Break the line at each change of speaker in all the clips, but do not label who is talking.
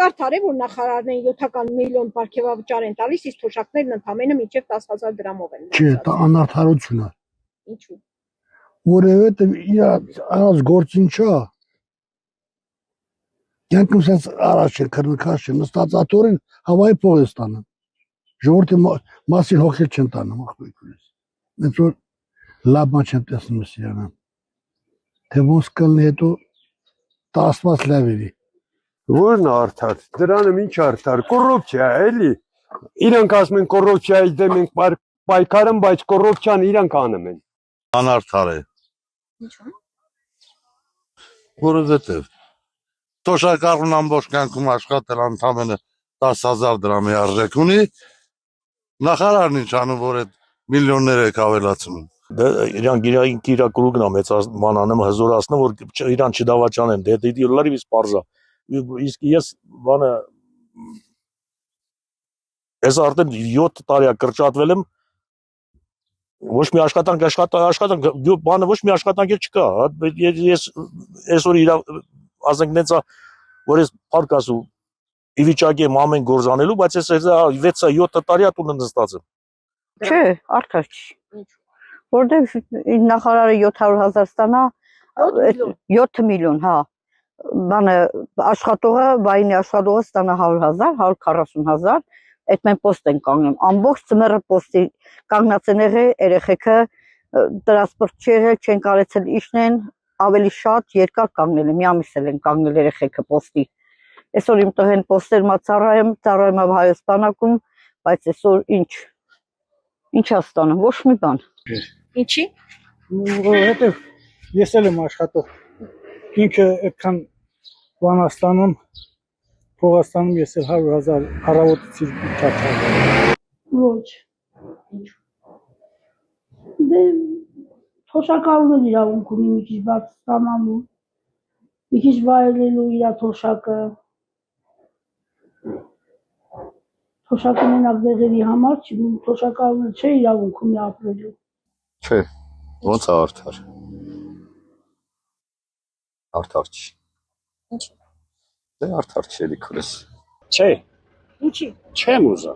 Կարդար է, որ նախարարներին 7 միլիոն պարգևավճար են տալիս, իսկ թոշակներն ընդամենը մինչև 10,000 դրամով են։
Չէ, դա անարդարություն է։
Ինչու՞։
Որովհետև իր արած գործին չա։ Յանքում սենց առաջ է քրնքաշ է, նստած աթորին հավայի փող է ստանում։ Ժողովրդի մասին հոգել չեն տանում ախպերքուրից։ Նենց որ լավ բան չեմ տեսնում սիրանը։ Թե ոնց կլինի հետո դա աստված լավ էլի։
Որն արդար, դրանը ինչ արդար, կոռուպցիա է, էլի։ Իրանք ասում են կոռուպցիայի դեմ ենք պայքարում, բայց կոռուպցիան իրանք անում են։
Անարդար է։
Ինչու՞։
Որովհետև թոշակառուն ամբողջ կյանքում աշխատել ընդամենը 10,000 դրամի արժեք ունի, նախարարն ինչ անում, որ այդ միլիոններ եք ավելացնում։
Իրանք իրա կրուգն է մեծանանում, հզորացնում, որ իրան չդավաճանեն, դե լրիվ պարզա։ Իսկ ես բանը ես արդեն 7 տարի է կրճատվել եմ, ոչ մի աշխատանք բանը ոչ մի աշխատանք չկա, ես այսօր իրա ասենք նենցա, որ ես փառք ասու ի վիճակի եմ ամեն գործ անելու, բայց ես 6-7 տարի է տունը նստած եմ։
Չէ, արդար չի։ Որտեղ նախարարը 700,000 ստանա, 7 միլիոն, հա։ Բանը աշխատողը, վայնի աշխատողը ստանա 100,000, 140,000, այդ մենք post են կանգնում։ Ամբողջ ծմերը post-ի կանգնած են եղել, երեխեքը տրանսպորտ չի եղել, չեն կարեցել իջնեն, ավելի շատ երկար կանգնել են, մի ամիս էլ են կանգնել երեխեքը post-ի։ Այսօր իմ տղեն post-եր մա ծառայում Հայոց բանակում, բայց այսօր ինչ է ստանում, ոչ մի բան։
Ինչի՞։
Որովհետև ես էլ եմ աշխատող։ Ինքը այդքան բան ստանում, փող ստանում, ես էլ 100,000 առավոտից չափ։
Ոչ։ Դե թոշակառուներ իրավունք ունի մի քիչ բաց ստանալու, մի քիչ վայելելու իր թոշակը։ Թոշակը մենակ դեղերի համար չի, թոշակառուները չէ իրավունք ունի ապրելու։
Չէ, ոնց է արդար։ Արդար չի։
Ինչու՞։
Դե արդար չի էլի քուրս։
Չէ,
Ինչի՞։
չեմ ուզա։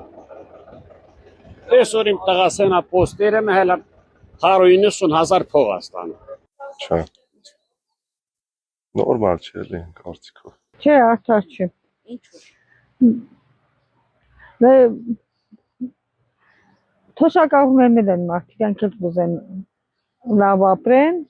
Այսօր իմ տղասենա պոստերը մհելա 190,000 փող է ստանում։
Չէ։ Նորմալ չէ էլի կարծիքով։
Չէ, արդար չի։
Ինչու՞։
Դե թոշակառուներն են մարդիկ, յանք էլ կուզեն լավ ապրեն,